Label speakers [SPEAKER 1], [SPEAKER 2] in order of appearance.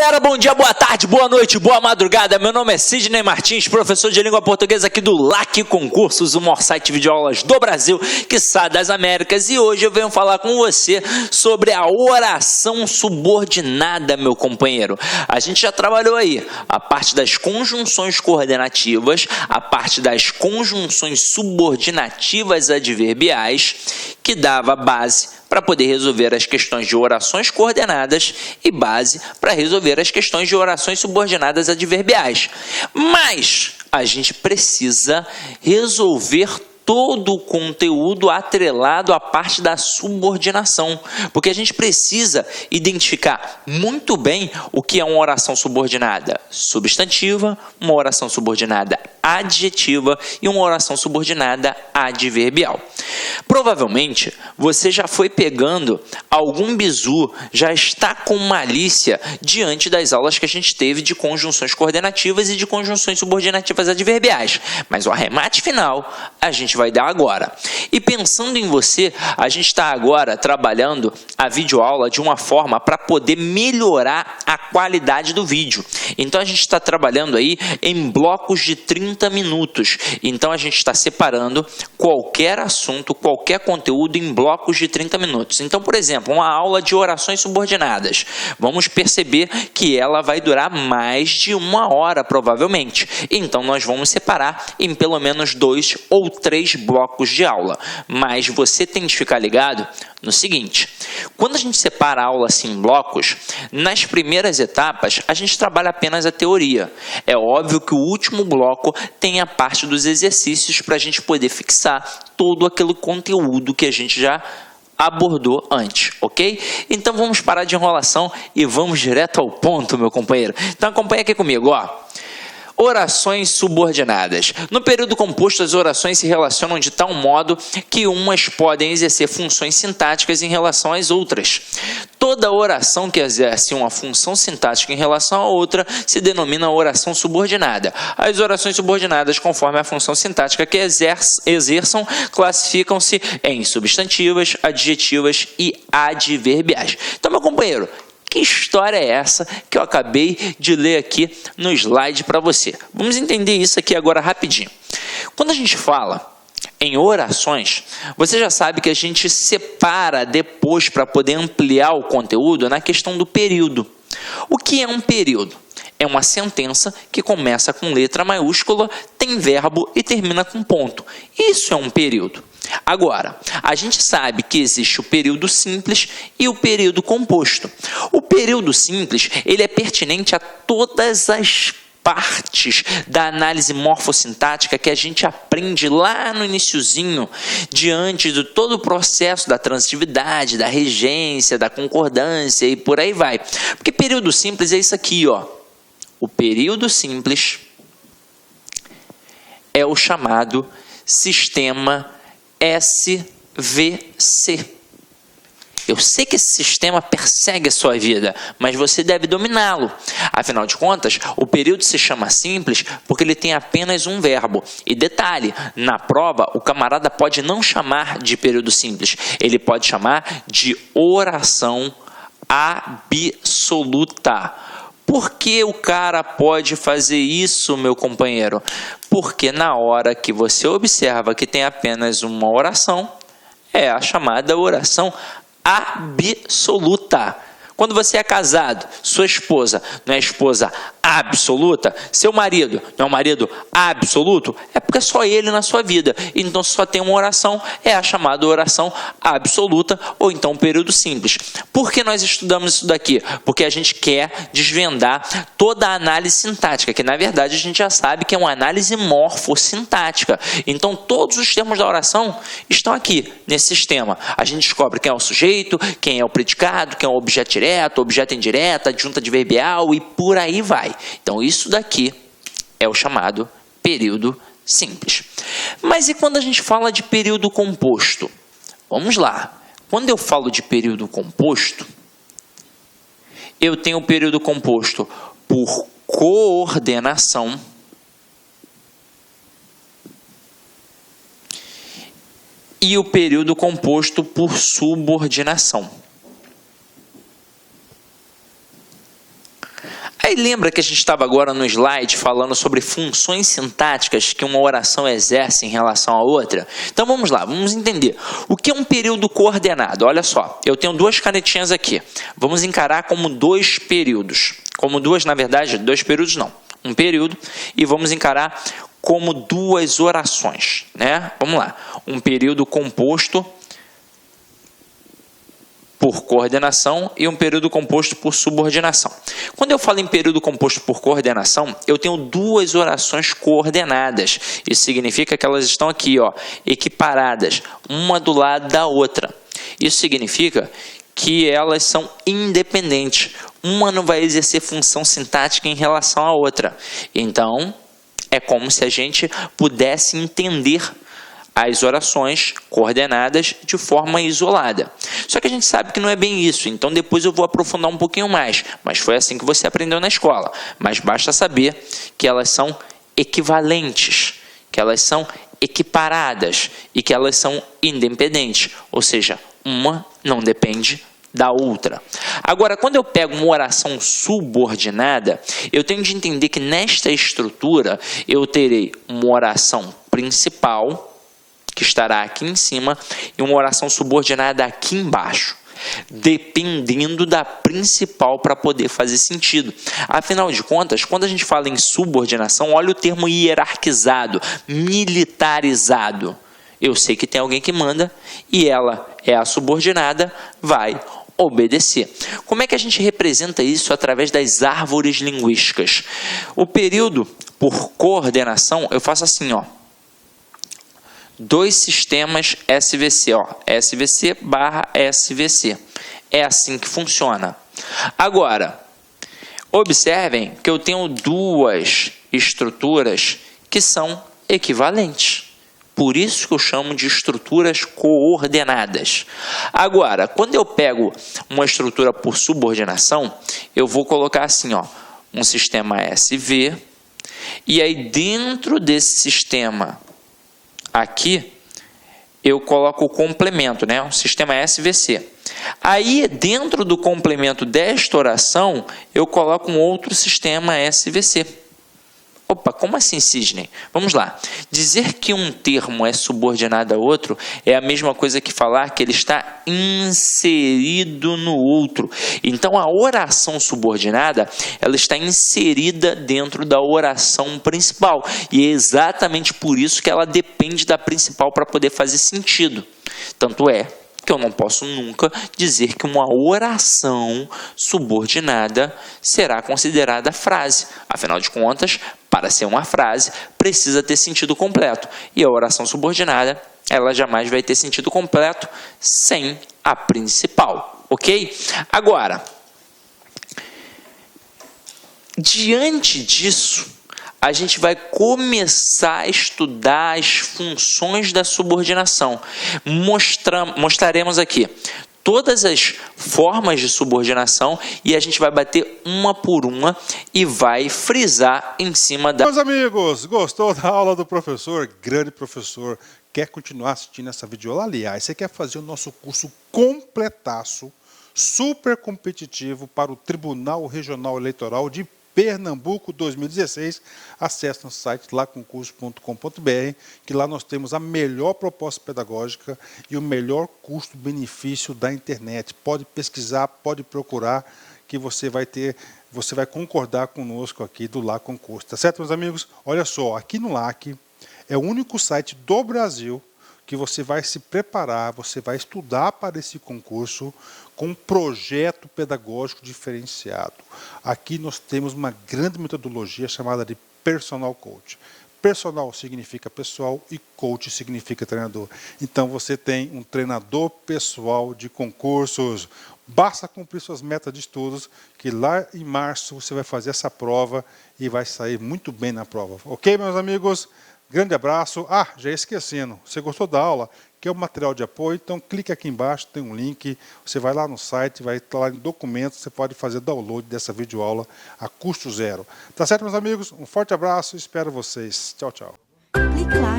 [SPEAKER 1] Galera, bom dia, boa tarde, boa noite, boa madrugada. Meu nome é Sidney Martins, professor de língua portuguesa aqui do LAC Concursos, o maior site de videoaulas do Brasil, quiçá das Américas. E hoje eu venho falar com você sobre a oração subordinada, meu companheiro. A gente já trabalhou aí a parte das conjunções coordenativas, a parte das conjunções subordinativas adverbiais, que dava base para poder resolver as questões de orações coordenadas e base para resolver as questões de orações subordinadas adverbiais. Mas a gente precisa resolver todo o conteúdo atrelado à parte da subordinação, porque a gente precisa identificar muito bem o que é uma oração subordinada substantiva, uma oração subordinada adjetiva e uma oração subordinada adverbial. Provavelmente você já foi pegando algum bizu, já está com malícia diante das aulas que a gente teve de conjunções coordenativas e de conjunções subordinativas adverbiais, mas o arremate final a gente vai dar agora. E pensando em você, a gente está agora trabalhando a videoaula de uma forma para poder melhorar a qualidade do vídeo. Então a gente está trabalhando aí em blocos de 30 minutos. Então a gente está separando qualquer assunto, qualquer conteúdo em blocos de 30 minutos. Então, por exemplo, uma aula de orações subordinadas. Vamos perceber que ela vai durar mais de 1 hora, provavelmente. Então nós vamos separar em pelo menos 2 ou 3 blocos de aula, mas você tem que ficar ligado no seguinte: quando a gente separa a aula assim em blocos, nas primeiras etapas a gente trabalha apenas a teoria. É óbvio que o último bloco tem a parte dos exercícios para a gente poder fixar todo aquele conteúdo que a gente já abordou antes, ok? Então vamos parar de enrolação e vamos direto ao ponto, meu companheiro. Então acompanha aqui comigo, ó. Orações subordinadas. No período composto, as orações se relacionam de tal modo que umas podem exercer funções sintáticas em relação às outras. Toda oração que exerce uma função sintática em relação a outra se denomina oração subordinada. As orações subordinadas, conforme a função sintática que exerçam, classificam-se em substantivas, adjetivas e adverbiais. Então, meu companheiro, que história é essa que eu acabei de ler aqui no slide para você? Vamos entender isso aqui agora rapidinho. Quando a gente fala em orações, você já sabe que a gente separa depois para poder ampliar o conteúdo na questão do período. O que é um período? É uma sentença que começa com letra maiúscula, tem verbo e termina com ponto. Isso é um período. Agora, a gente sabe que existe o período simples e o período composto. O período simples, ele é pertinente a todas as partes da análise morfossintática que a gente aprende lá no iniciozinho, diante de todo o processo da transitividade, da regência, da concordância e por aí vai. Porque período simples é isso aqui, ó. O período simples é o chamado sistema SVC. Eu sei que esse sistema persegue a sua vida, mas você deve dominá-lo. Afinal de contas, o período se chama simples porque ele tem apenas um verbo. E detalhe, na prova, o camarada pode não chamar de período simples, ele pode chamar de oração absoluta. Por que o cara pode fazer isso, meu companheiro? Porque na hora que você observa que tem apenas uma oração, é a chamada oração absoluta. Quando você é casado, sua esposa não é esposa absoluta, seu marido não é um marido absoluto, é porque é só ele na sua vida. Então só tem uma oração, é a chamada oração absoluta ou então período simples. Por que nós estudamos isso daqui? Porque a gente quer desvendar toda a análise sintática, que na verdade a gente já sabe que é uma análise morfossintática. Então todos os termos da oração estão aqui nesse sistema. A gente descobre quem é o sujeito, quem é o predicado, quem é o objeto direto, objeto indireto, adjunta adverbial e por aí vai. Então isso daqui é o chamado período simples. Mas e quando a gente fala de período composto? Vamos lá. Quando eu falo de período composto, eu tenho o período composto por coordenação e o período composto por subordinação. Aí lembra que a gente estava agora no slide falando sobre funções sintáticas que uma oração exerce em relação à outra? Então vamos lá, vamos entender. O que é um período coordenado? Olha só, eu tenho duas canetinhas aqui. Vamos encarar como dois períodos. Como duas, na verdade, dois períodos não. Um período, e vamos encarar como duas orações, né? Vamos lá. Um período composto por coordenação e um período composto por subordinação. Quando eu falo em período composto por coordenação, eu tenho duas orações coordenadas. Isso significa que elas estão aqui, ó, equiparadas, uma do lado da outra. Isso significa que elas são independentes. Uma não vai exercer função sintática em relação à outra. Então, é como se a gente pudesse entender as orações coordenadas de forma isolada. Só que a gente sabe que não é bem isso, então depois eu vou aprofundar um pouquinho mais, mas foi assim que você aprendeu na escola. Mas basta saber que elas são equivalentes, que elas são equiparadas e que elas são independentes, ou seja, uma não depende da outra. Agora, quando eu pego uma oração subordinada, eu tenho de entender que nesta estrutura eu terei uma oração principal, que estará aqui em cima, e uma oração subordinada aqui embaixo, dependendo da principal para poder fazer sentido. Afinal de contas, quando a gente fala em subordinação, olha o termo hierarquizado, militarizado. Eu sei que tem alguém que manda e ela é a subordinada, vai obedecer. Como é que a gente representa isso através das árvores linguísticas? O período por coordenação, eu faço assim, ó. Dois sistemas SVC, ó, SVC barra SVC. É assim que funciona. Agora, observem que eu tenho duas estruturas que são equivalentes. Por isso que eu chamo de estruturas coordenadas. Agora, quando eu pego uma estrutura por subordinação, eu vou colocar assim, ó, um sistema SV, e aí dentro desse sistema aqui, eu coloco o complemento, né? O sistema SVC. Aí, dentro do complemento desta oração, eu coloco um outro sistema SVC. Opa, como assim, Sidney? Vamos lá. Dizer que um termo é subordinado a outro é a mesma coisa que falar que ele está inserido no outro. Então, a oração subordinada, ela está inserida dentro da oração principal. E é exatamente por isso que ela depende da principal para poder fazer sentido. Tanto é que eu não posso nunca dizer que uma oração subordinada será considerada frase. Afinal de contas, para ser uma frase, precisa ter sentido completo. E a oração subordinada, ela jamais vai ter sentido completo sem a principal, ok? Agora, diante disso, a gente vai começar a estudar as funções da subordinação. Mostraremos aqui todas as formas de subordinação e a gente vai bater uma por uma e vai frisar em cima da...
[SPEAKER 2] Meus amigos, gostou da aula do professor? Grande professor. Quer continuar assistindo essa videoaula? Aliás, você quer fazer o nosso curso completaço, super competitivo para o Tribunal Regional Eleitoral de Pernambuco 2016, acesse nosso site laconcurso.com.br, que lá nós temos a melhor proposta pedagógica e o melhor custo-benefício da internet. Pode pesquisar, pode procurar, que você vai concordar conosco aqui do LAC Concurso. Tá certo, meus amigos? Olha só, aqui no LAC é o único site do Brasil que você vai se preparar, você vai estudar para esse concurso com um projeto pedagógico diferenciado. Aqui nós temos uma grande metodologia chamada de Personal Coach. Personal significa pessoal e coach significa treinador. Então você tem um treinador pessoal de concursos. Basta cumprir suas metas de estudos, que lá em março você vai fazer essa prova e vai sair muito bem na prova. Ok, meus amigos? Grande abraço. Ah, já ia esquecendo. Você gostou da aula? Quer o material de apoio? Então clique aqui embaixo, tem um link. Você vai lá no site, vai estar lá em documentos, você pode fazer download dessa videoaula a custo zero. Tá certo, meus amigos? Um forte abraço, espero vocês. Tchau, tchau.
[SPEAKER 3] Clique lá.